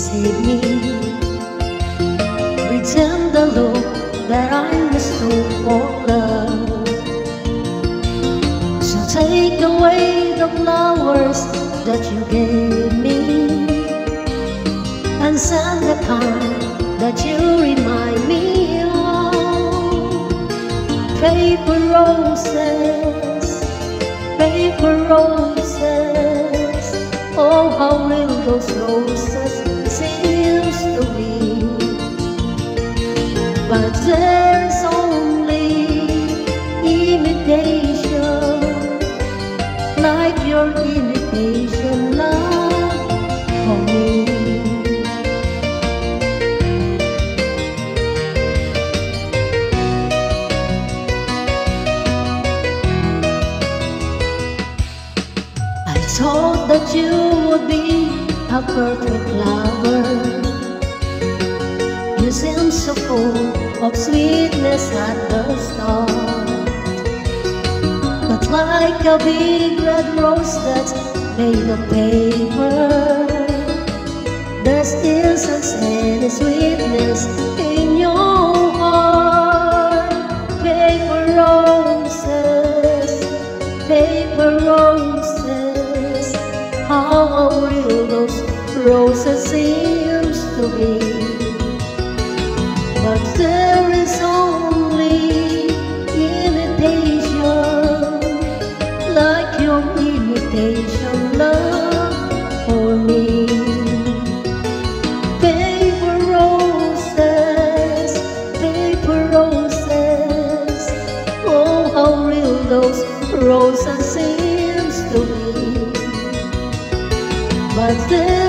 save me. Return the look that I mistook for love. So take away the flowers that you gave me, and send the kind that you remind me of. Paper roses, paper roses. Oh, how real those roses seems to be. But there's only imitation, like your imitation love for me. I thought that you would be a perfect lover. You seem so full of sweetness at the start, but like a big red rose that's made of paper, there still sense any sweetness in your heart. Paper roses, paper roses. How real those roses seems to be. But there is only imitation, like your imitation love for me. Paper roses, paper roses. Oh, how real those roses seems to be. But there